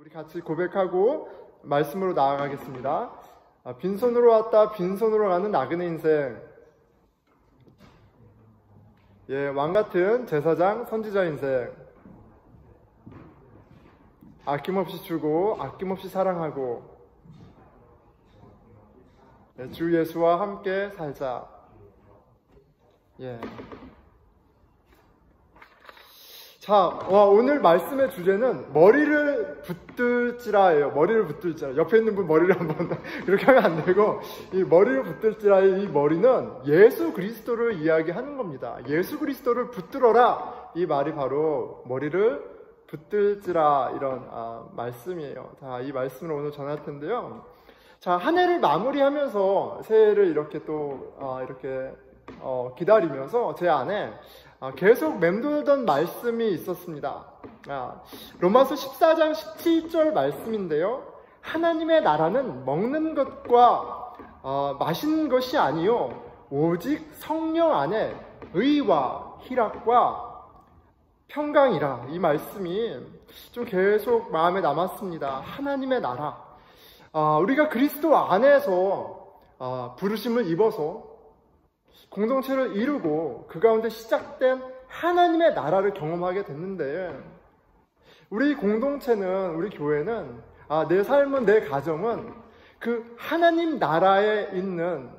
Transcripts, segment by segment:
우리 같이 고백하고 말씀으로 나아가겠습니다. 빈손으로 왔다 빈손으로 가는 나그네 인생. 왕같은 제사장 선지자 인생. 아낌없이 주고 아낌없이 사랑하고 주 예수와 함께 살자. 자, 오늘 말씀의 주제는 머리를 붙들지라예요. 머리를 붙들지라. 옆에 있는 분 머리를 한번 그렇게 하면 안 되고, 이 머리를 붙들지라의 이 머리는 예수 그리스도를 이야기하는 겁니다. 예수 그리스도를 붙들어라. 이 말이 바로 머리를 붙들지라 이런 말씀이에요. 자, 이 말씀을 오늘 전할 텐데요. 자, 한 해를 마무리하면서 새해를 이렇게 또 기다리면서 제 안에 계속 맴돌던 말씀이 있었습니다. 로마서 14장 17절 말씀인데요. 하나님의 나라는 먹는 것과 마시는 것이 아니요 오직 성령 안에 의와 희락과 평강이라. 이 말씀이 좀 계속 마음에 남았습니다. 하나님의 나라. 우리가 그리스도 안에서 부르심을 입어서 공동체를 이루고 그 가운데 시작된 하나님의 나라를 경험하게 됐는데, 우리 공동체는, 우리 교회는, 내 삶은, 내 가정은 그 하나님 나라에 있는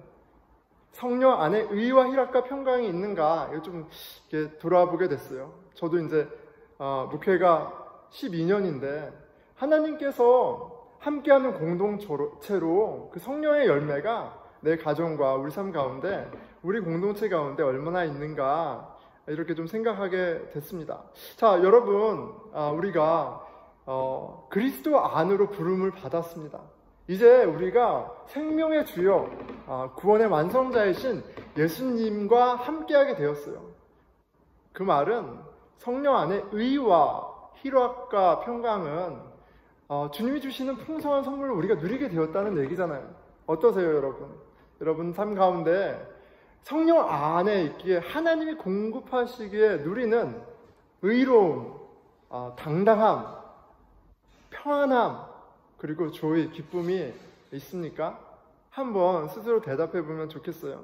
성령 안에 의와 희락과 평강이 있는가, 이거 좀 이렇게 돌아보게 됐어요. 저도 이제 목회가 12년인데 하나님께서 함께하는 공동체로 그 성령의 열매가 내 가정과 우리 삶 가운데, 우리 공동체 가운데 얼마나 있는가, 이렇게 좀 생각하게 됐습니다. 자, 여러분, 우리가 그리스도 안으로 부름을 받았습니다. 이제 우리가 생명의 주역, 구원의 완성자이신 예수님과 함께하게 되었어요. 그 말은 성령 안에 의와 희락과 평강은 주님이 주시는 풍성한 선물을 우리가 누리게 되었다는 얘기잖아요. 어떠세요, 여러분? 여러분 삶 가운데 성령 안에 있기에, 하나님이 공급하시기에 누리는 의로움, 당당함, 평안함, 그리고 조의 기쁨이 있습니까? 한번 스스로 대답해 보면 좋겠어요.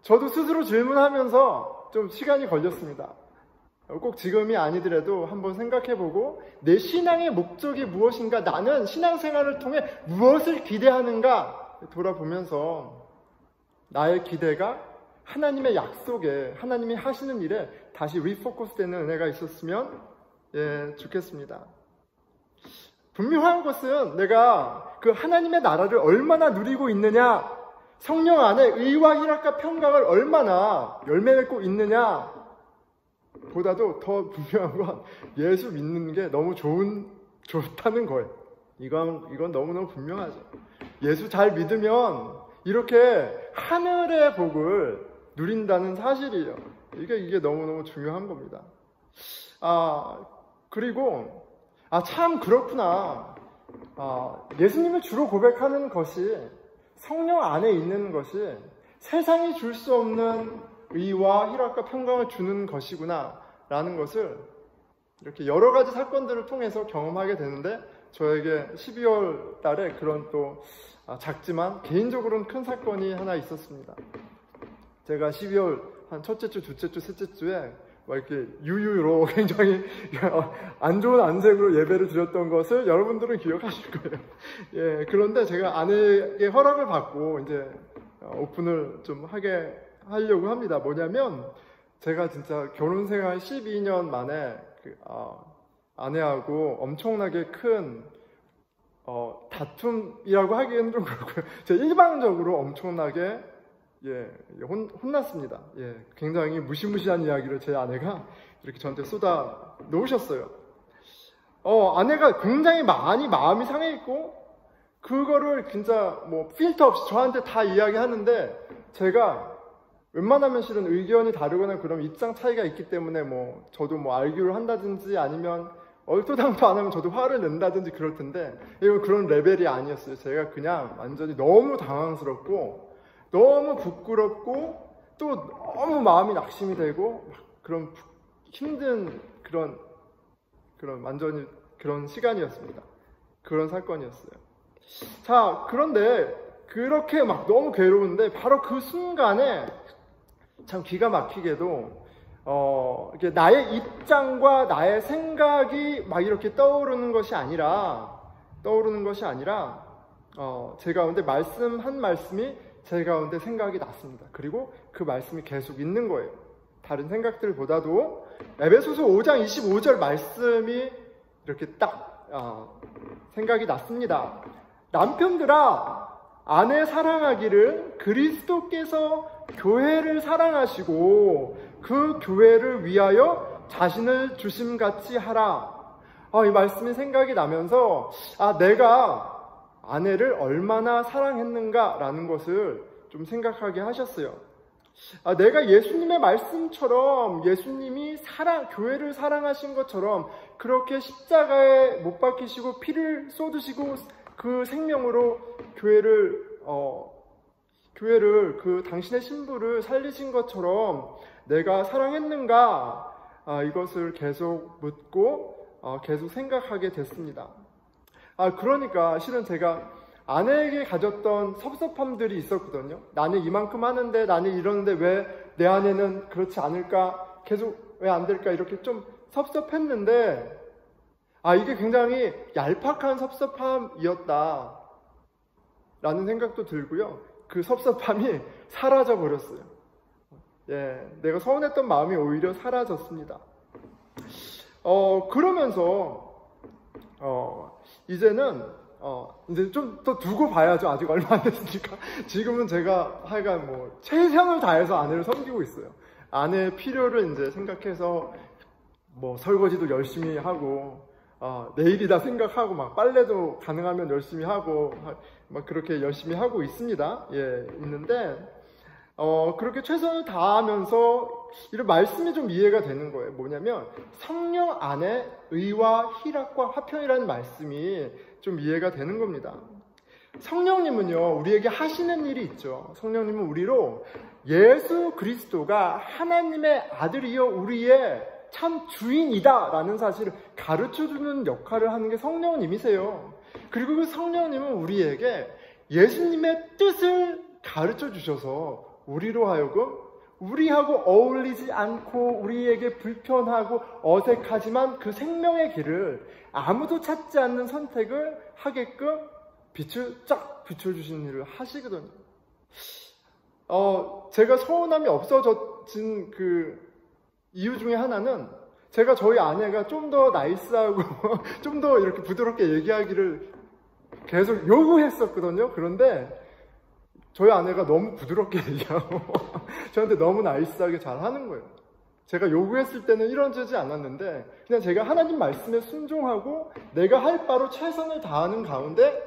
저도 스스로 질문하면서 좀 시간이 걸렸습니다. 꼭 지금이 아니더라도 한번 생각해보고, 내 신앙의 목적이 무엇인가, 나는 신앙생활을 통해 무엇을 기대하는가 돌아보면서 나의 기대가 하나님의 약속에, 하나님이 하시는 일에 다시 리포커스 되는 은혜가 있었으면 좋겠습니다. 분명한 것은 내가 그 하나님의 나라를 얼마나 누리고 있느냐, 성령 안에 의와 희락과 평강을 얼마나 열매 맺고 있느냐 보다도 더 분명한 건 예수 믿는 게 너무 좋다는 거예요. 이건 너무너무 분명하죠. 예수 잘 믿으면 이렇게 하늘의 복을 누린다는 사실이에요. 이게 너무너무 중요한 겁니다. 그리고 참 그렇구나. 예수님을 주로 고백하는 것이, 성령 안에 있는 것이 세상이 줄 수 없는 의와 희락과 평강을 주는 것이구나 라는 것을 이렇게 여러 가지 사건들을 통해서 경험하게 되는데, 저에게 12월 달에 그런 또 작지만 개인적으로는 큰 사건이 하나 있었습니다. 제가 12월 한 첫째 주, 둘째 주, 셋째 주에 이렇게 유유로 굉장히 안 좋은 안색으로 예배를 드렸던 것을 여러분들은 기억하실 거예요. 그런데 제가 아내에게 허락을 받고 이제 오픈을 좀 하려고 합니다. 뭐냐면, 제가 진짜 결혼생활 12년 만에 아내하고 엄청나게 큰 다툼이라고 하기에는 좀 그렇고요. 제가 일방적으로 엄청나게 혼났습니다. 굉장히 무시무시한 이야기를 제 아내가 이렇게 저한테 쏟아 놓으셨어요. 아내가 굉장히 많이 마음이 상해 있고, 그거를 진짜 필터 없이 저한테 다 이야기하는데, 제가 웬만하면 실은 의견이 다르거나 그런 입장 차이가 있기 때문에 저도 알기를 한다든지, 아니면 얼토당토 안 하면 저도 화를 낸다든지 그럴 텐데, 이건 그런 레벨이 아니었어요. 제가 그냥 완전히 너무 당황스럽고 너무 부끄럽고 또 너무 마음이 낙심이 되고 그런 힘든 그런 완전히 그런 시간이었습니다. 그런 사건이었어요. 자, 그런데 그렇게 막 너무 괴로운데 바로 그 순간에 참 기가 막히게도 이게 나의 입장과 나의 생각이 막 이렇게 떠오르는 것이 아니라 제 가운데 한 말씀이 제 가운데 생각이 났습니다. 그리고 그 말씀이 계속 있는 거예요. 다른 생각들보다도 에베소서 5장 25절 말씀이 이렇게 딱 생각이 났습니다. 남편들아, 아내 사랑하기를 그리스도께서 교회를 사랑하시고 그 교회를 위하여 자신을 주심같이 하라. 이 말씀이 생각이 나면서 내가 아내를 얼마나 사랑했는가라는 것을 좀 생각하게 하셨어요. 내가 예수님의 말씀처럼 예수님이 교회를 사랑하신 것처럼 그렇게 십자가에 못 박히시고 피를 쏟으시고 그 생명으로 교회를 그 당신의 신부를 살리신 것처럼 내가 사랑했는가? 이것을 계속 묻고 계속 생각하게 됐습니다. 그러니까 실은 제가 아내에게 가졌던 섭섭함들이 있었거든요. 나는 이만큼 하는데, 나는 이러는데 왜 내 아내는 그렇지 않을까? 계속 왜 안 될까? 이렇게 좀 섭섭했는데, 이게 굉장히 얄팍한 섭섭함이었다 라는 생각도 들고요. 그 섭섭함이 사라져 버렸어요. 내가 서운했던 마음이 오히려 사라졌습니다. 그러면서 이제는 이제 좀 더 두고 봐야죠. 아직 얼마 안 됐으니까. 지금은 제가 하여간 최선을 다해서 아내를 섬기고 있어요. 아내의 필요를 이제 생각해서 설거지도 열심히 하고, 내일이다 생각하고, 빨래도 가능하면 열심히 하고, 그렇게 열심히 하고 있습니다. 있는데, 그렇게 최선을 다하면서 이런 말씀이 좀 이해가 되는 거예요. 뭐냐면 성령 안에 의와 희락과 화평이라는 말씀이 좀 이해가 되는 겁니다. 성령님은요, 우리에게 하시는 일이 있죠. 성령님은 우리로 예수 그리스도가 하나님의 아들이요 우리의 참 주인이다 라는 사실을 가르쳐주는 역할을 하는 게 성령님이세요. 그리고 그 성령님은 우리에게 예수님의 뜻을 가르쳐 주셔서 우리로 하여금 우리하고 어울리지 않고 우리에게 불편하고 어색하지만 그 생명의 길을 아무도 찾지 않는 선택을 하게끔 빛을 쫙 비춰주시는 일을 하시거든요. 제가 서운함이 없어진 그 이유 중에 하나는 제가 저희 아내가 좀 더 나이스하고 좀 더 이렇게 부드럽게 얘기하기를 계속 요구했었거든요. 그런데 저희 아내가 너무 부드럽게 얘기하고 저한테 너무 나이스하게 잘 하는 거예요. 제가 요구했을 때는 이러지 않았는데 그냥 제가 하나님 말씀에 순종하고 내가 할 바로 최선을 다하는 가운데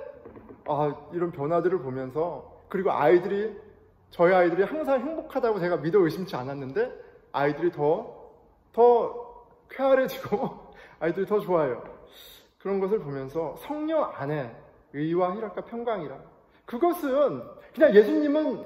이런 변화들을 보면서, 그리고 저희 아이들이 항상 행복하다고 제가 믿어 의심치 않았는데 아이들이 더 쾌활해지고 아이들이 더 좋아요. 그런 것을 보면서 성령 안에 의와 희락과 평강이라, 그것은 그냥 예수님은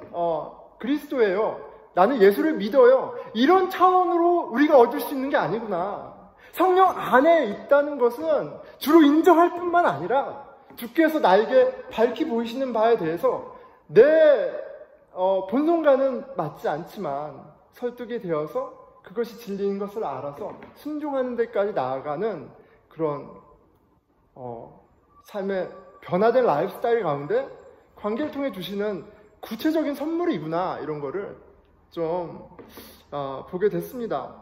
그리스도예요, 나는 예수를 믿어요, 이런 차원으로 우리가 얻을 수 있는 게 아니구나. 성령 안에 있다는 것은 주로 인정할 뿐만 아니라 주께서 나에게 밝히 보이시는 바에 대해서 내 본성과는 맞지 않지만 설득이 되어서 그것이 진리인 것을 알아서 순종하는 데까지 나아가는 그런 삶의 변화된 라이프스타일 가운데 관계를 통해 주시는 구체적인 선물이구나, 이런 거를 좀 보게 됐습니다.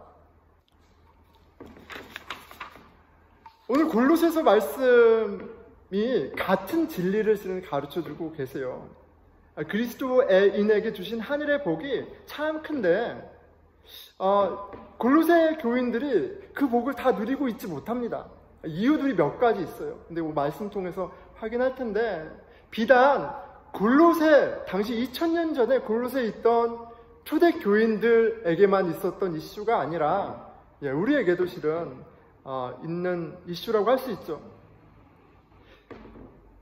오늘 골로새서 말씀이 같은 진리를 실은 가르쳐주고 계세요. 그리스도인에게 주신 하늘의 복이 참 큰데 골로새 교인들이 그 복을 다 누리고 있지 못합니다. 이유들이 몇 가지 있어요. 근데 말씀 통해서 확인할 텐데, 비단 골로새 당시 2000년 전에 골로새에 있던 초대 교인들에게만 있었던 이슈가 아니라 우리에게도 실은 있는 이슈라고 할 수 있죠.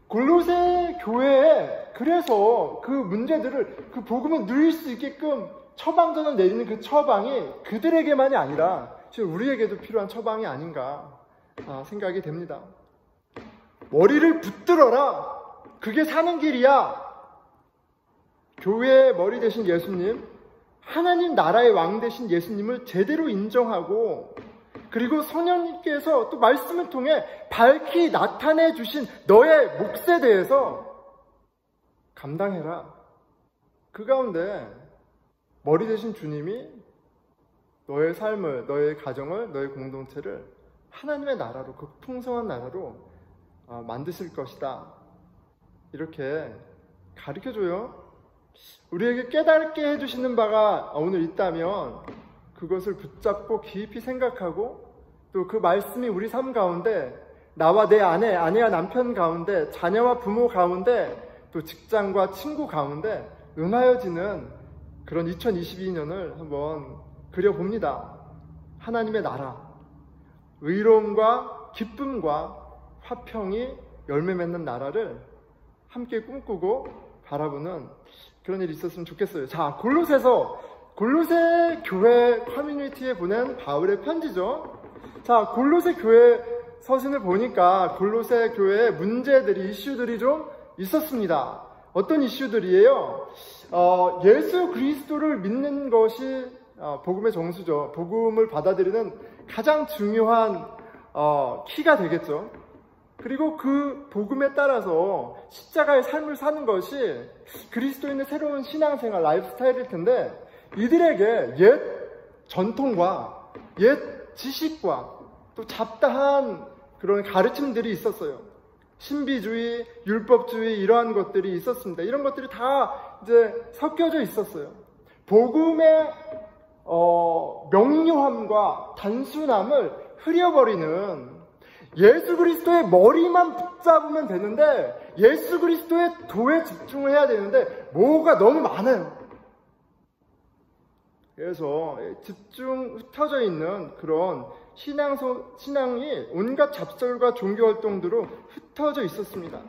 골로새 교회에 그래서 그 문제들을, 그 복음을 누릴 수 있게끔 처방전을 내리는 그 처방이 그들에게만이 아니라 지금 우리에게도 필요한 처방이 아닌가, 생각이 됩니다. 머리를 붙들어라. 그게 사는 길이야. 교회의 머리 되신 예수님, 하나님 나라의 왕 되신 예수님을 제대로 인정하고, 그리고 성령님께서 또 말씀을 통해 밝히 나타내 주신 너의 몫에 대해서 감당해라. 그 가운데 머리 되신 주님이 너의 삶을, 너의 가정을, 너의 공동체를 하나님의 나라로, 그 풍성한 나라로 만드실 것이다. 이렇게 가르쳐줘요. 우리에게 깨닫게 해주시는 바가 오늘 있다면 그것을 붙잡고 깊이 생각하고, 또 그 말씀이 우리 삶 가운데, 나와 내 아내, 아내와 남편 가운데, 자녀와 부모 가운데, 또 직장과 친구 가운데 응하여지는 그런 2022년을 한번 그려봅니다. 하나님의 나라, 의로움과 기쁨과 화평이 열매 맺는 나라를 함께 꿈꾸고 바라보는 그런 일이 있었으면 좋겠어요. 자, 골로새 교회 커뮤니티에 보낸 바울의 편지죠. 자, 골로새 교회 서신을 보니까 골로새 교회의 문제들이, 이슈들이 좀 있었습니다. 어떤 이슈들이에요? 예수 그리스도를 믿는 것이 복음의 정수죠. 복음을 받아들이는 가장 중요한 키가 되겠죠. 그리고 그 복음에 따라서 십자가의 삶을 사는 것이 그리스도인의 새로운 신앙생활, 라이프스타일일 텐데, 이들에게 옛 전통과 옛 지식과 또 잡다한 그런 가르침들이 있었어요. 신비주의, 율법주의, 이러한 것들이 있었습니다. 이런 것들이 다 이제 섞여져 있었어요. 복음의 명료함과 단순함을 흐려버리는, 예수 그리스도의 머리만 붙잡으면 되는데, 예수 그리스도의 도에 집중을 해야 되는데 뭐가 너무 많아요. 그래서 집중 흩어져 있는 그런 신앙이 온갖 잡설과 종교활동들로 흩어져 있었습니다.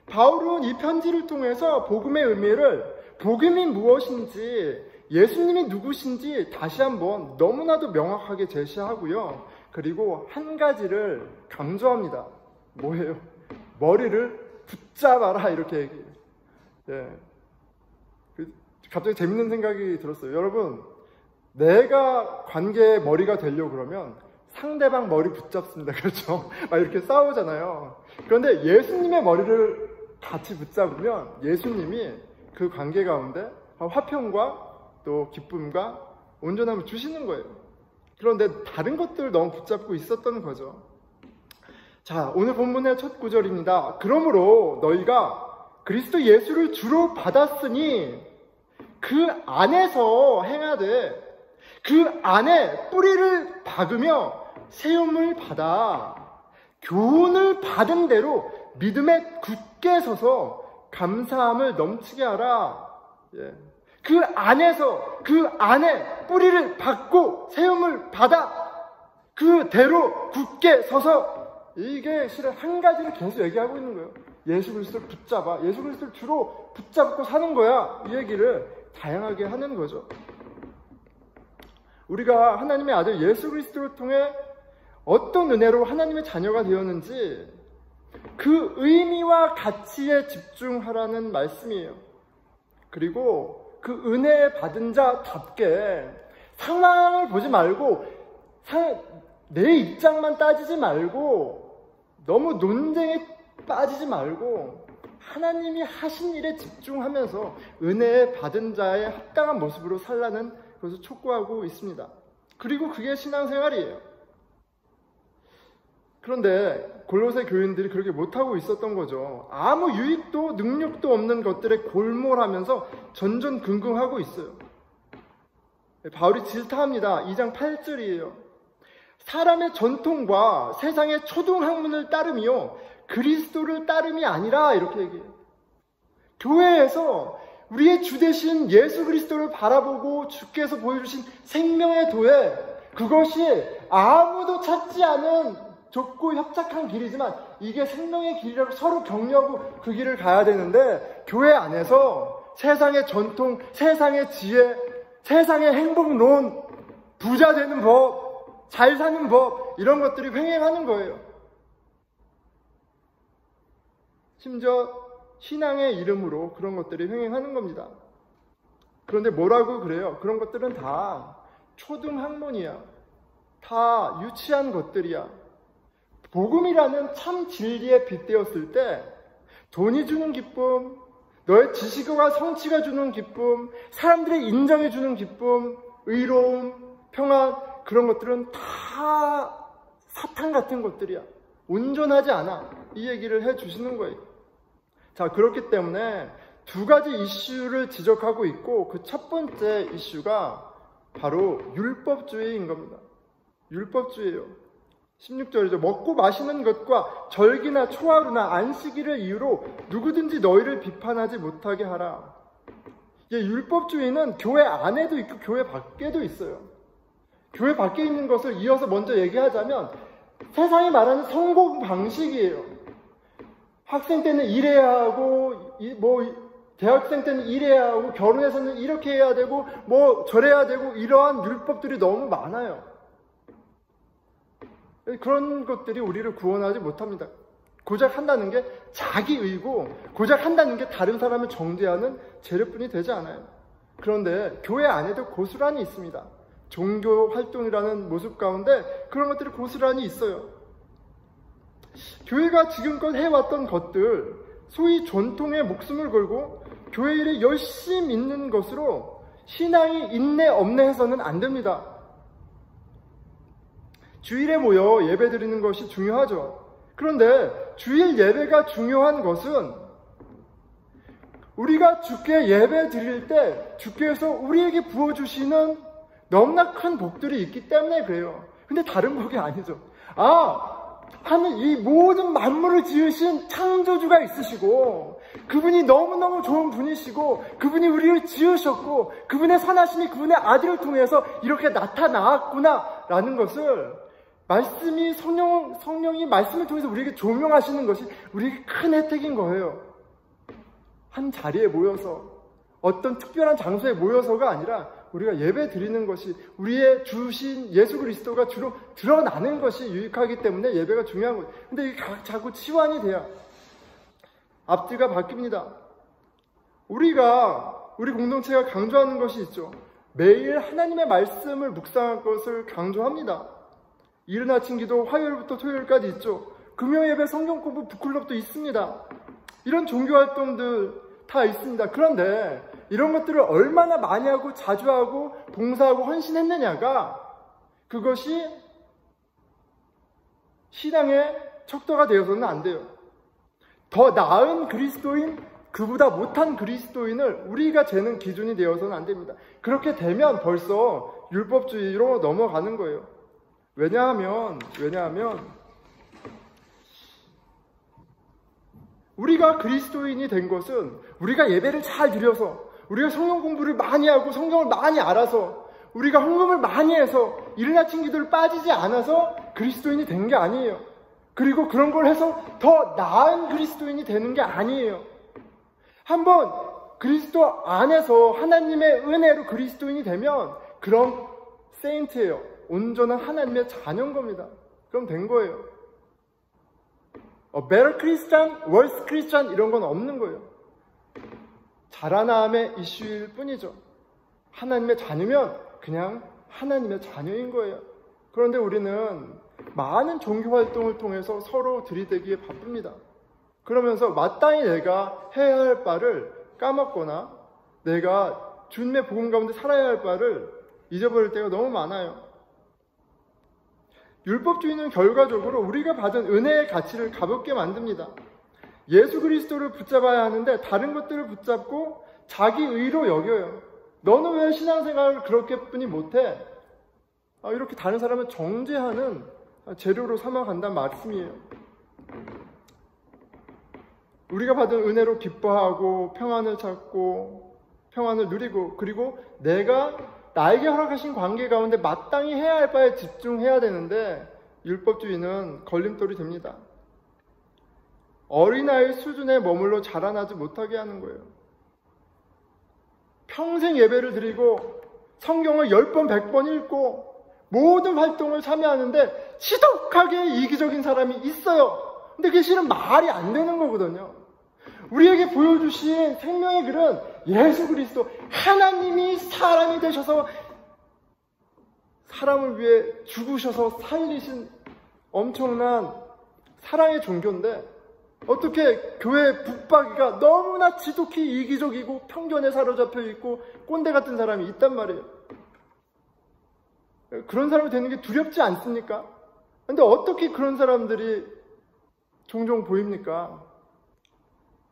바울은 이 편지를 통해서 복음의 의미를, 복음이 무엇인지, 예수님이 누구신지 다시 한번 너무나도 명확하게 제시하고요. 그리고 한 가지를 강조합니다. 뭐예요? 머리를 붙잡아라, 이렇게 얘기해요. 갑자기 재밌는 생각이 들었어요. 여러분, 내가 관계의 머리가 되려고 그러면 상대방 머리 붙잡습니다. 그렇죠? 막 이렇게 싸우잖아요. 그런데 예수님의 머리를 같이 붙잡으면 예수님이 그 관계 가운데 화평과 또 기쁨과 온전함을 주시는 거예요. 그런데 다른 것들을 너무 붙잡고 있었던 거죠. 자, 오늘 본문의 첫 구절입니다. 그러므로 너희가 그리스도 예수를 주로 받았으니 그 안에서 행하되 그 안에 뿌리를 박으며 세움을 받아 교훈을 받은 대로 믿음에 굳게 서서 감사함을 넘치게 하라. 그 안에서, 그 안에 뿌리를 박고 세움을 받아 그대로 굳게 서서, 이게 실은 한 가지를 계속 얘기하고 있는 거예요. 예수 그리스도를 붙잡아, 예수 그리스도를 주로 붙잡고 사는 거야. 이 얘기를 다양하게 하는 거죠. 우리가 하나님의 아들 예수 그리스도를 통해 어떤 은혜로 하나님의 자녀가 되었는지 그 의미와 가치에 집중하라는 말씀이에요. 그리고 그 은혜 받은 자답게 상황을 보지 말고, 내 입장만 따지지 말고, 너무 논쟁에 빠지지 말고 하나님이 하신 일에 집중하면서 은혜 받은 자의 합당한 모습으로 살라는 것을 촉구하고 있습니다. 그리고 그게 신앙생활이에요. 그런데 골로새 교인들이 그렇게 못하고 있었던 거죠. 아무 유익도 능력도 없는 것들에 골몰하면서 전전긍긍하고 있어요. 바울이 질타합니다. 2장 8절이에요. 사람의 전통과 세상의 초등학문을 따르며 그리스도를 따름이 아니라, 이렇게 얘기해요. 교회에서 우리의 주 되신 예수 그리스도를 바라보고 주께서 보여주신 생명의 도에, 그것이 아무도 찾지 않은 좁고 협착한 길이지만 이게 생명의 길이라고 서로 격려하고 그 길을 가야 되는데, 교회 안에서 세상의 전통, 세상의 지혜, 세상의 행복론, 부자 되는 법, 잘 사는 법, 이런 것들이 횡행하는 거예요. 심지어 신앙의 이름으로 그런 것들이 횡행하는 겁니다. 그런데 뭐라고 그래요? 그런 것들은 다 초등학문이야. 다 유치한 것들이야. 복음이라는 참 진리에 빗대었을 때 돈이 주는 기쁨, 너의 지식과 성취가 주는 기쁨, 사람들이 인정해 주는 기쁨, 의로움, 평안, 그런 것들은 다 사탄 같은 것들이야. 온전하지 않아. 이 얘기를 해 주시는 거예요. 자, 그렇기 때문에 두 가지 이슈를 지적하고 있고, 그 첫 번째 이슈가 바로 율법주의인 겁니다. 율법주의예요. 16절이죠. 먹고 마시는 것과 절기나 초하루나 안식일을 이유로 누구든지 너희를 비판하지 못하게 하라. 율법주의는 교회 안에도 있고 교회 밖에도 있어요. 교회 밖에 있는 것을 이어서 먼저 얘기하자면 세상이 말하는 성공 방식이에요. 학생 때는 이래야 하고, 대학생 때는 이래야 하고, 결혼해서는 이렇게 해야 되고, 저래야 되고, 이러한 율법들이 너무 많아요. 그런 것들이 우리를 구원하지 못합니다. 고작 한다는 게 자기의고, 고작 한다는 게 다른 사람을 정죄하는 재료뿐이 되지 않아요. 그런데 교회 안에도 고스란히 있습니다. 종교 활동이라는 모습 가운데 그런 것들이 고스란히 있어요. 교회가 지금껏 해왔던 것들, 소위 전통에 목숨을 걸고 교회 일에 열심히 있는 것으로 신앙이 있네 없네 해서는 안 됩니다. 주일에 모여 예배 드리는 것이 중요하죠. 그런데 주일 예배가 중요한 것은 우리가 주께 예배 드릴 때 주께서 우리에게 부어주시는 너무나 큰 복들이 있기 때문에 그래요. 근데 다른 복이 아니죠. 하늘 이 모든 만물을 지으신 창조주가 있으시고 그분이 너무너무 좋은 분이시고 그분이 우리를 지으셨고 그분의 선하심이 그분의 아들을 통해서 이렇게 나타나왔구나 라는 것을 말씀이 성령이 말씀을 통해서 우리에게 조명하시는 것이 우리에게 큰 혜택인 거예요. 한 자리에 모여서 어떤 특별한 장소에 모여서가 아니라 우리가 예배 드리는 것이 우리의 주신 예수 그리스도가 주로 드러나는 것이 유익하기 때문에 예배가 중요한 거예요. 근데 이게 자꾸 치환이 돼야 앞뒤가 바뀝니다. 우리 공동체가 강조하는 것이 있죠. 매일 하나님의 말씀을 묵상할 것을 강조합니다. 이른 아침 기도 화요일부터 토요일까지 있죠. 금요 예배 성경 공부 북클럽도 있습니다. 이런 종교 활동들 다 있습니다. 그런데 이런 것들을 얼마나 많이 하고 자주 하고 봉사하고 헌신했느냐가 그것이 신앙의 척도가 되어서는 안 돼요. 더 나은 그리스도인, 그보다 못한 그리스도인을 우리가 재는 기준이 되어서는 안 됩니다. 그렇게 되면 벌써 율법주의로 넘어가는 거예요. 왜냐하면 우리가 그리스도인이 된 것은 우리가 예배를 잘 드려서 우리가 성경 공부를 많이 하고 성경을 많이 알아서 우리가 헌금을 많이 해서 이른 아침 기도를 빠지지 않아서 그리스도인이 된 게 아니에요. 그리고 그런 걸 해서 더 나은 그리스도인이 되는 게 아니에요. 한번 그리스도 안에서 하나님의 은혜로 그리스도인이 되면 그럼 세인트예요. 온전한 하나님의 자녀인 겁니다. 그럼 된 거예요. better Christian, worse Christian 이런 건 없는 거예요. 자라남의 이슈일 뿐이죠. 하나님의 자녀면 그냥 하나님의 자녀인 거예요. 그런데 우리는 많은 종교 활동을 통해서 서로 들이대기에 바쁩니다. 그러면서 마땅히 내가 해야 할 바를 까먹거나 내가 주님의 복음 가운데 살아야 할 바를 잊어버릴 때가 너무 많아요. 율법주의는 결과적으로 우리가 받은 은혜의 가치를 가볍게 만듭니다. 예수 그리스도를 붙잡아야 하는데 다른 것들을 붙잡고 자기 의로 여겨요. 너는 왜 신앙생활을 그렇게뿐이 못해? 이렇게 다른 사람을 정죄하는 재료로 삼아간다는 말씀이에요. 우리가 받은 은혜로 기뻐하고 평안을 찾고 평안을 누리고 그리고 내가 나에게 허락하신 관계 가운데 마땅히 해야 할 바에 집중해야 되는데 율법주의는 걸림돌이 됩니다. 어린아이 수준에 머물러 자라나지 못하게 하는 거예요. 평생 예배를 드리고 성경을 10번, 100번 읽고 모든 활동을 참여하는데 지독하게 이기적인 사람이 있어요. 근데 그게 실은 말이 안 되는 거거든요. 우리에게 보여주신 생명의 길은 예수 그리스도, 하나님이 사람이 되셔서 사람을 위해 죽으셔서 살리신 엄청난 사랑의 종교인데, 어떻게 교회 붙박이가 너무나 지독히 이기적이고 편견에 사로잡혀 있고 꼰대 같은 사람이 있단 말이에요. 그런 사람이 되는 게 두렵지 않습니까? 근데 어떻게 그런 사람들이 종종 보입니까?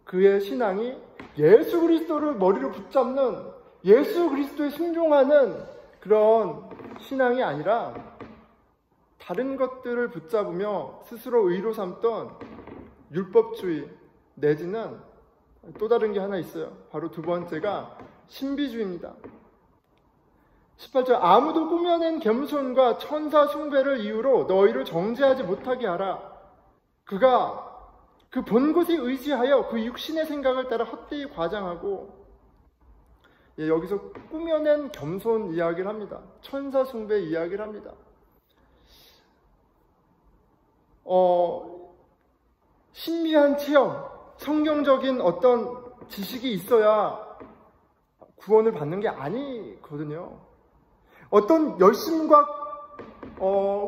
그의 신앙이 예수 그리스도를 머리로 붙잡는, 예수 그리스도에 순종하는 그런 신앙이 아니라 다른 것들을 붙잡으며 스스로 의로 삼던 율법주의, 내지는 또 다른 게 하나 있어요. 바로 두 번째가 신비주의입니다. 18절, 아무도 꾸며낸 겸손과 천사 숭배를 이유로 너희를 정죄하지 못하게 하라. 그가 그 본 곳에 의지하여 그 육신의 생각을 따라 헛되이 과장하고, 여기서 꾸며낸 겸손 이야기를 합니다. 천사 숭배 이야기를 합니다. 신비한 체험, 성경적인 어떤 지식이 있어야 구원을 받는 게 아니거든요. 어떤 열심과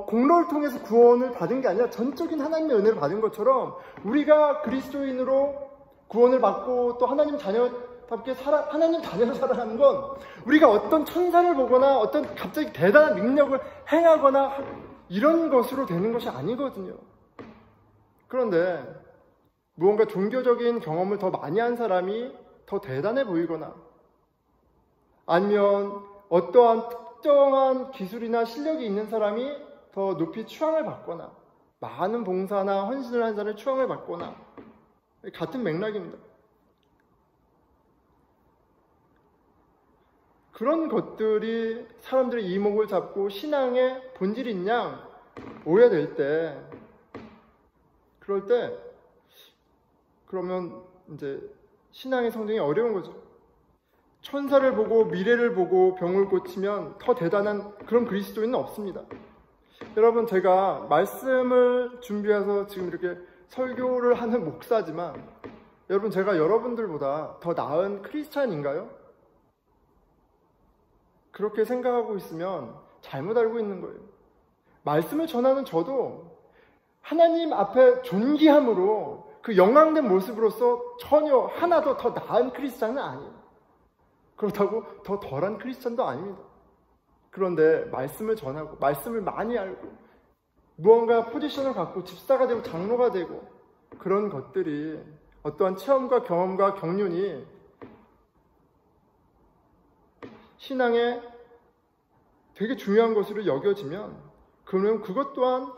공로를 통해서 구원을 받은 게 아니라 전적인 하나님의 은혜를 받은 것처럼, 우리가 그리스도인으로 구원을 받고 또 하나님 자녀답게 하나님 자녀로 살아가는 건 우리가 어떤 천사를 보거나 어떤 갑자기 대단한 능력을 행하거나 이런 것으로 되는 것이 아니거든요. 그런데 무언가 종교적인 경험을 더 많이 한 사람이 더 대단해 보이거나, 아니면 어떠한 특정한 기술이나 실력이 있는 사람이 더 높이 추앙을 받거나, 많은 봉사나 헌신을 한 사람의 추앙을 받거나, 같은 맥락입니다. 그런 것들이 사람들의 이목을 잡고 신앙의 본질인 양 오해될 때, 그럴 때 그러면 이제 신앙의 성장이 어려운 거죠. 천사를 보고 미래를 보고 병을 고치면 더 대단한 그런 그리스도인은 없습니다. 여러분, 제가 말씀을 준비해서 지금 이렇게 설교를 하는 목사지만, 여러분, 제가 여러분들보다 더 나은 크리스찬인가요? 그렇게 생각하고 있으면 잘못 알고 있는 거예요. 말씀을 전하는 저도 하나님 앞에 존귀함으로 그 영광된 모습으로서 전혀 하나도 더 나은 크리스찬은 아니에요. 그렇다고 더 덜한 크리스찬도 아닙니다. 그런데 말씀을 전하고 말씀을 많이 알고 무언가 포지션을 갖고 집사가 되고 장로가 되고, 그런 것들이 어떠한 체험과 경험과 경륜이 신앙에 되게 중요한 것으로 여겨지면, 그러면 그것 또한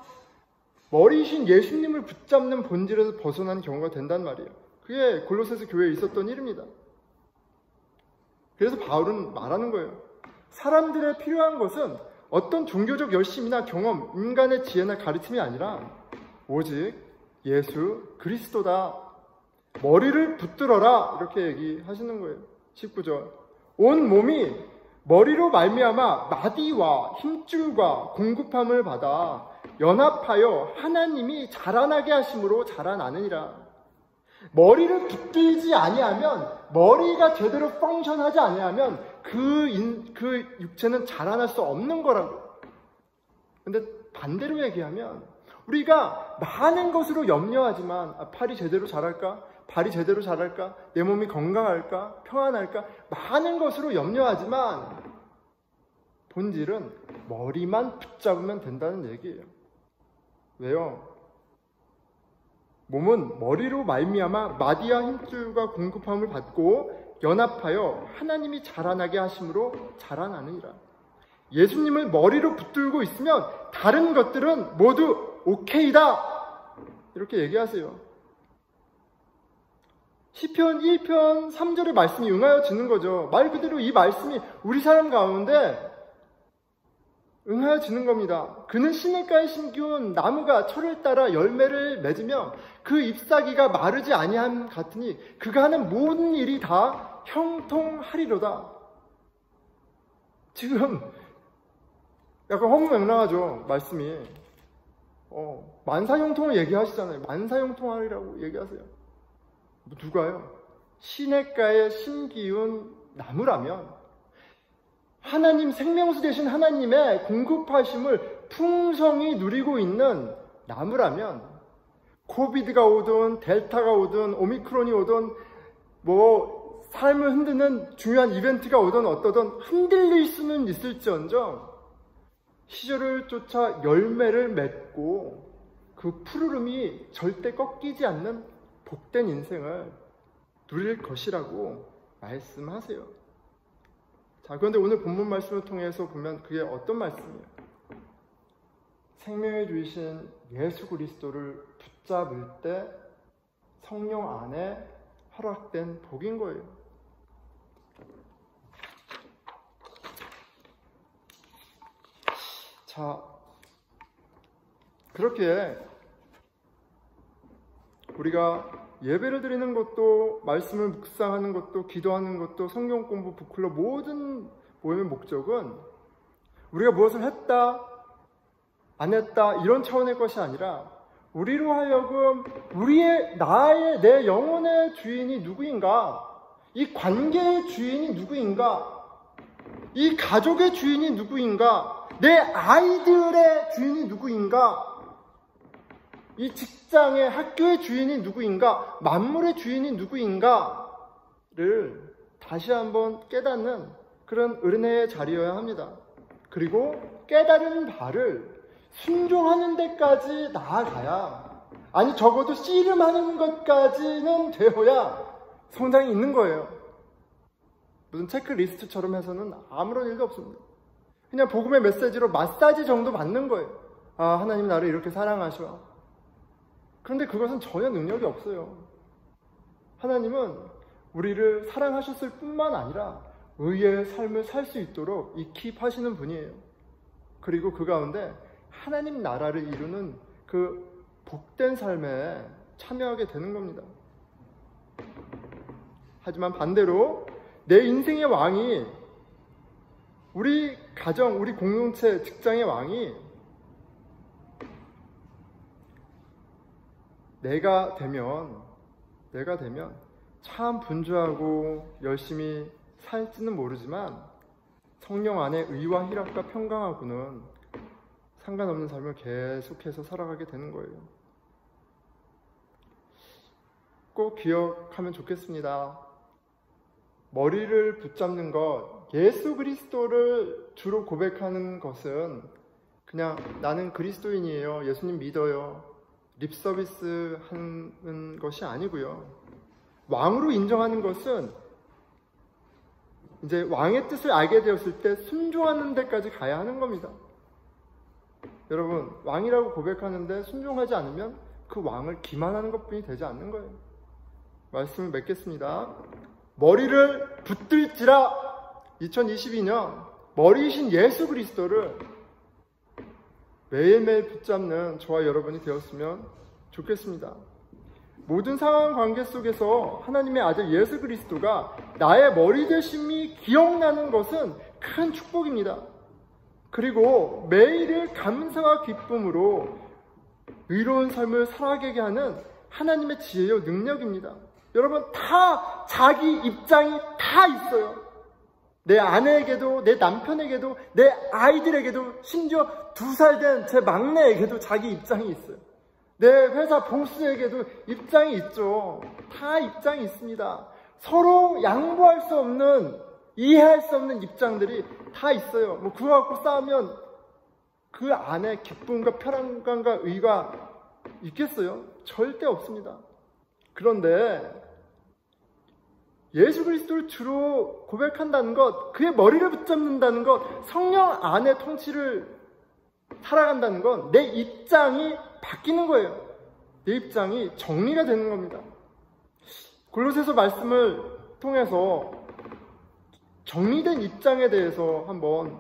머리이신 예수님을 붙잡는 본질에서 벗어난 경우가 된단 말이에요. 그게 골로새서 교회에 있었던 일입니다. 그래서 바울은 말하는 거예요. 사람들의 필요한 것은 어떤 종교적 열심이나 경험, 인간의 지혜나 가르침이 아니라 오직 예수 그리스도다. 머리를 붙들어라. 이렇게 얘기하시는 거예요. 19절. 온 몸이 머리로 말미암아 마디와 힘줄과 공급함을 받아 연합하여 하나님이 자라나게 하심으로 자라나느니라. 머리를 붙들지 아니하면, 머리가 제대로 펑션하지 아니하면 그 육체는 자라날 수 없는 거라고. 근데 반대로 얘기하면, 우리가 많은 것으로 염려하지만, 팔이 제대로 자랄까? 발이 제대로 자랄까? 내 몸이 건강할까? 평안할까? 많은 것으로 염려하지만 본질은 머리만 붙잡으면 된다는 얘기예요. 왜요? 몸은 머리로 말미암아 마디와 힘줄과 공급함을 받고 연합하여 하나님이 자라나게 하심으로 자라나느니라. 예수님을 머리로 붙들고 있으면 다른 것들은 모두 오케이다. 이렇게 얘기하세요. 시편 1편 3절의 말씀이 응하여지는 거죠. 말 그대로 이 말씀이 우리 삶 가운데 응하여지는 겁니다. 그는 시냇가에 심기운 나무가 철을 따라 열매를 맺으며 그 잎사귀가 마르지 아니함 같으니 그가 하는 모든 일이 다 형통하리로다. 지금 약간 허무맹랑하죠, 말씀이. 만사형통을 얘기하시잖아요. 만사형통하리라고 얘기하세요. 누가요? 시냇가에 심기운 나무라면, 하나님 생명수 되신 하나님의 공급하심을 풍성히 누리고 있는 나무라면, 코비드가 오든 델타가 오든 오미크론이 오든 삶을 흔드는 중요한 이벤트가 오든 어떠든 흔들릴 수는 있을지언정 시절을 쫓아 열매를 맺고 그 푸르름이 절대 꺾이지 않는 복된 인생을 누릴 것이라고 말씀하세요. 자, 그런데 오늘 본문 말씀을 통해서 보면 그게 어떤 말씀이에요? 생명의 주이신 예수 그리스도를 붙잡을 때 성령 안에 허락된 복인 거예요. 자, 그렇게 우리가 예배를 드리는 것도, 말씀을 묵상하는 것도, 기도하는 것도, 성경 공부, 북클럽 모든 모임의 목적은 우리가 무엇을 했다, 안 했다 이런 차원의 것이 아니라 우리로 하여금 내 영혼의 주인이 누구인가, 이 관계의 주인이 누구인가, 이 가족의 주인이 누구인가, 내 아이들의 주인이 누구인가, 이 직장의, 학교의 주인이 누구인가, 만물의 주인이 누구인가를 다시 한번 깨닫는 그런 은혜의 자리여야 합니다. 그리고 깨달은 바를 순종하는 데까지 나아가야, 아니 적어도 씨름하는 것까지는 되어야 성장이 있는 거예요. 무슨 체크리스트처럼 해서는 아무런 일도 없습니다. 그냥 복음의 메시지로 마사지 정도 받는 거예요. 아, 하나님 나를 이렇게 사랑하셔. 그런데 그것은 전혀 능력이 없어요. 하나님은 우리를 사랑하셨을 뿐만 아니라 의의 삶을 살 수 있도록 이킵하시는 분이에요. 그리고 그 가운데 하나님 나라를 이루는 그 복된 삶에 참여하게 되는 겁니다. 하지만 반대로 내 인생의 왕이, 우리 가정, 우리 공동체, 직장의 왕이 내가 되면 참 분주하고 열심히 살지는 모르지만 성령 안에 의와 희락과 평강하고는 상관없는 삶을 계속해서 살아가게 되는 거예요. 꼭 기억하면 좋겠습니다. 머리를 붙잡는 것, 예수 그리스도를 주로 고백하는 것은 그냥 나는 그리스도인이에요, 예수님 믿어요, 립서비스 하는 것이 아니고요. 왕으로 인정하는 것은 이제 왕의 뜻을 알게 되었을 때 순종하는 데까지 가야 하는 겁니다. 여러분, 왕이라고 고백하는데 순종하지 않으면 그 왕을 기만하는 것뿐이 되지 않는 거예요. 말씀을 맺겠습니다. 머리를 붙들지라, 2022년 머리이신 예수 그리스도를 매일매일 붙잡는 저와 여러분이 되었으면 좋겠습니다. 모든 상황 관계 속에서 하나님의 아들 예수 그리스도가 나의 머리 되심이 기억나는 것은 큰 축복입니다. 그리고 매일을 감사와 기쁨으로 의로운 삶을 살아가게 하는 하나님의 지혜요 능력입니다. 여러분, 다 자기 입장이 다 있어요. 내 아내에게도, 내 남편에게도, 내 아이들에게도, 심지어 2살 된 제 막내에게도 자기 입장이 있어요. 내 회사 보스에게도 입장이 있죠. 다 입장이 있습니다. 서로 양보할 수 없는, 이해할 수 없는 입장들이 다 있어요. 그거 갖고 싸우면 그 안에 기쁨과 편안감과 의가 있겠어요? 절대 없습니다. 그런데 예수 그리스도를 주로 고백한다는 것, 그의 머리를 붙잡는다는 것, 성령 안의 통치를 살아간다는 건 내 입장이 바뀌는 거예요. 내 입장이 정리가 되는 겁니다. 골로새서 말씀을 통해서 정리된 입장에 대해서 한번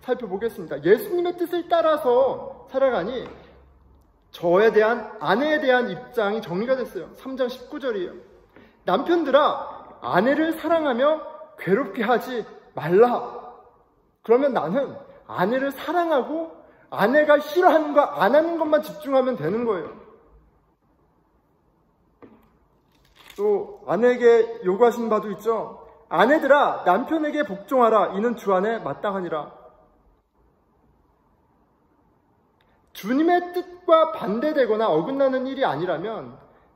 살펴보겠습니다. 예수님의 뜻을 따라서 살아가니 저에 대한, 아내에 대한 입장이 정리가 됐어요. 3장 19절이에요. 남편들아, 아내를 사랑하며 괴롭게 하지 말라. 그러면 나는 아내를 사랑하고 아내가 싫어하는 거 안 하는 것만 집중하면 되는 거예요. 또 아내에게 요구하신 바도 있죠. 아내들아 남편에게 복종하라. 이는 주 안에 마땅하니라. 주님의 뜻과 반대되거나 어긋나는 일이 아니라면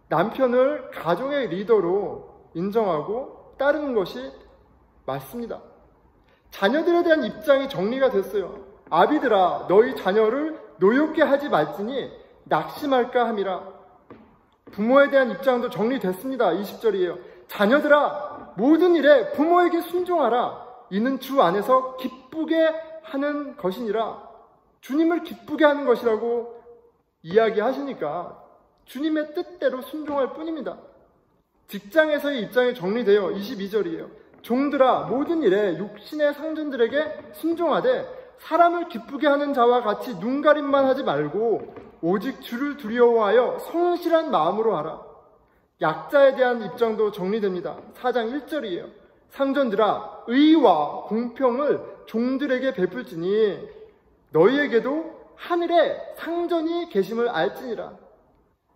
남편을 가정의 리더로 인정하고 따르는 것이 맞습니다. 자녀들에 대한 입장이 정리가 됐어요. 아비들아 너희 자녀를 노엽게 하지 말지니 낙심할까 함이라. 부모에 대한 입장도 정리됐습니다. 20절이에요. 자녀들아 모든 일에 부모에게 순종하라. 이는 주 안에서 기쁘게 하는 것이니라. 주님을 기쁘게 하는 것이라고 이야기하시니까 주님의 뜻대로 순종할 뿐입니다. 직장에서의 입장이 정리되어 22절이에요. 종들아 모든 일에 육신의 상전들에게 순종하되 사람을 기쁘게 하는 자와 같이 눈가림만 하지 말고 오직 주를 두려워하여 성실한 마음으로 하라. 약자에 대한 입장도 정리됩니다. 4장 1절이에요. 상전들아 의와 공평을 종들에게 베풀지니 너희에게도 하늘에 상전이 계심을 알지니라.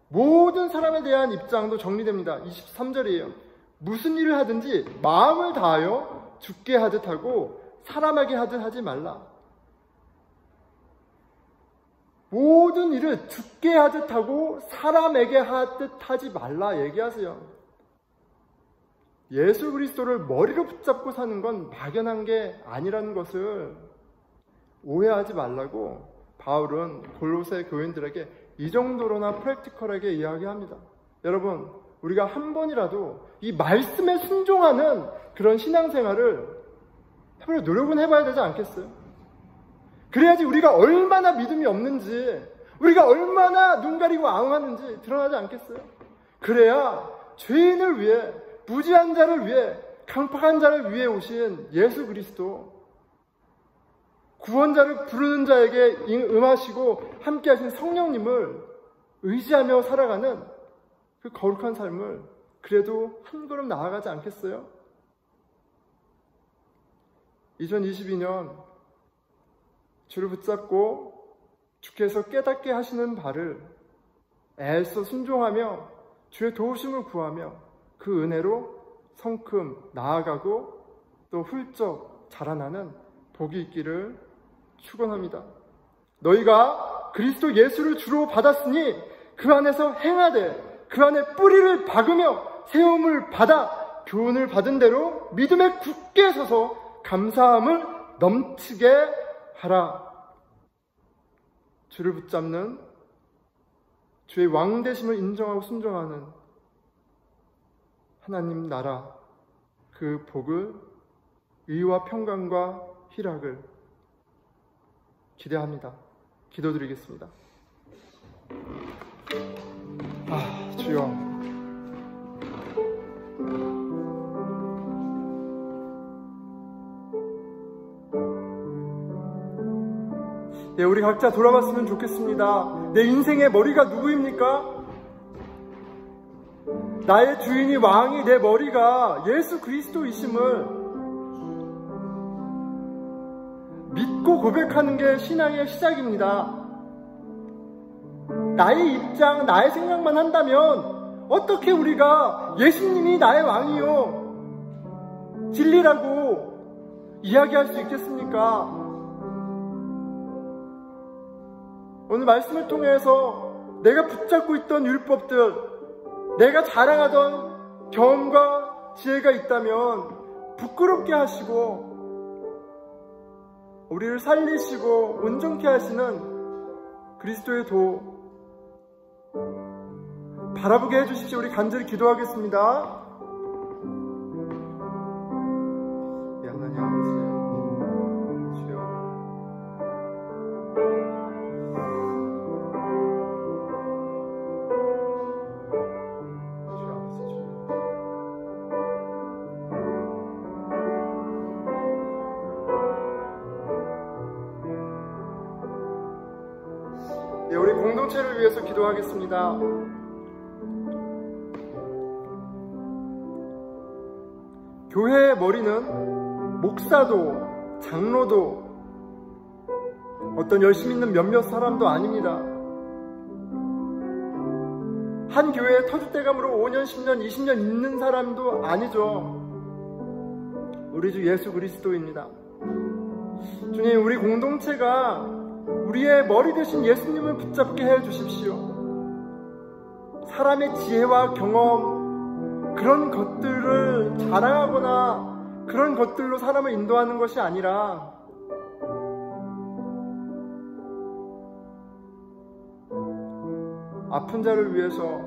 모든 사람에 대한 입장도 정리됩니다. 23절이에요. 무슨 일을 하든지 마음을 다하여 죽게 하듯 하고 사람에게 하듯 하지 말라. 모든 일을 죽게 하듯 하고 사람에게 하듯 하지 말라 얘기하세요. 예수 그리스도를 머리로 붙잡고 사는 건 막연한 게 아니라는 것을 오해하지 말라고 바울은 골로새 교인들에게 이 정도로나 프랙티컬하게 이야기합니다. 여러분, 우리가 한 번이라도 이 말씀에 순종하는 그런 신앙생활을 해보려 노력은 해봐야 되지 않겠어요? 그래야지 우리가 얼마나 믿음이 없는지, 우리가 얼마나 눈 가리고 아웅하는지 드러나지 않겠어요? 그래야 죄인을 위해, 무지한 자를 위해, 강팍한 자를 위해 오신 예수 그리스도, 구원자를 부르는 자에게 임하시고 함께 하신 성령님을 의지하며 살아가는 그 거룩한 삶을 그래도 한 걸음 나아가지 않겠어요? 2022년 주를 붙잡고 주께서 깨닫게 하시는 바를 애써 순종하며 주의 도우심을 구하며 그 은혜로 성큼 나아가고 또 훌쩍 자라나는 복이 있기를 축원합니다. 너희가 그리스도 예수를 주로 받았으니 그 안에서 행하되 그 안에 뿌리를 박으며 세움을 받아 교훈을 받은 대로 믿음에 굳게 서서 감사함을 넘치게 하라. 주를 붙잡는, 주의 왕되심을 인정하고 순종하는 하나님 나라, 그 복을, 의와 평강과 희락을 기대합니다. 기도드리겠습니다. 주여, 우리 각자 돌아봤으면 좋겠습니다. 내 인생의 머리가 누구입니까? 나의 주인이 왕이 내 머리가 예수 그리스도이심을 믿고 고백하는 게 신앙의 시작입니다. 나의 입장, 나의 생각만 한다면 어떻게 우리가 예수님이 나의 왕이요, 진리라고 이야기할 수 있겠습니까? 오늘 말씀을 통해서 내가 붙잡고 있던 율법들, 내가 자랑하던 경험과 지혜가 있다면 부끄럽게 하시고 우리를 살리시고 온전케 하시는 그리스도의 도 바라보게 해주십시오. 우리 간절히 기도하겠습니다. 하나님 아버지, 주여, 우리 공동체를 위해서 기도하겠습니다. 교회의 머리는 목사도 장로도 어떤 열심 있는 몇몇 사람도 아닙니다. 한 교회에 터줏대감으로 5년, 10년, 20년 있는 사람도 아니죠. 우리 주 예수 그리스도입니다. 주님, 우리 공동체가 우리의 머리 되신 예수님을 붙잡게 해 주십시오. 사람의 지혜와 경험, 그런 것들을 자랑하거나 그런 것들로 사람을 인도하는 것이 아니라 아픈 자를 위해서,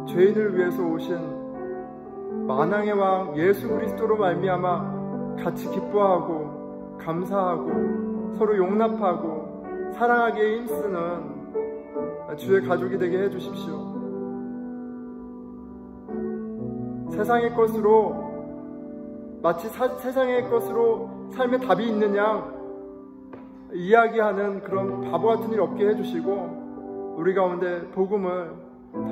죄인을 위해서 오신 만왕의 왕 예수 그리스도로 말미암아 같이 기뻐하고 감사하고 서로 용납하고 사랑하기에 힘쓰는 주의 가족이 되게 해주십시오. 세상의 것으로, 마치 세상의 것으로 삶의 답이 있는 양 이야기하는 그런 바보 같은 일 없게 해주시고, 우리 가운데 복음을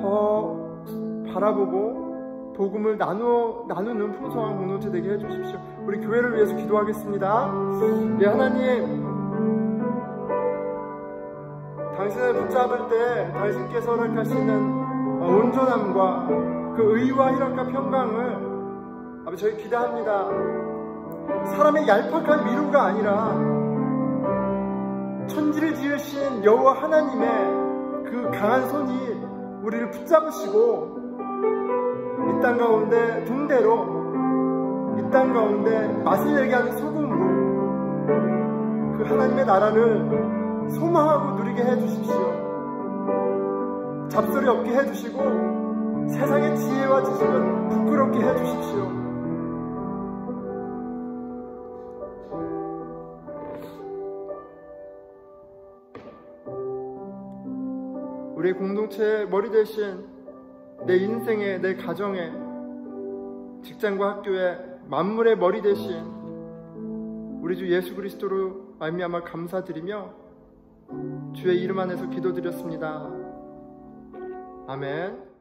더 바라보고 복음을 나누는 풍성한 공동체 되게 해주십시오. 우리 교회를 위해서 기도하겠습니다. 예, 하나님, 당신을 붙잡을 때 당신께서 허락하시는 온전함과 그 의와 희락과 평강을 아버지 저희 기대합니다. 사람의 얄팍한 미루가 아니라 천지를 지으신 여호와 하나님의 그 강한 손이 우리를 붙잡으시고 이 땅 가운데 등대로, 이 땅 가운데 맛을 내게 하는 소금으로 그 하나님의 나라를 소망하고 누리게 해주십시오. 잡소리 없게 해주시고 세상의 지혜와 지식은 부끄럽게 해주십시오. 우리 공동체의 머리 대신 내 인생에, 내 가정에, 직장과 학교에, 만물의 머리 대신 우리 주 예수 그리스도로 말미암아 감사드리며 주의 이름 안에서 기도드렸습니다. 아멘.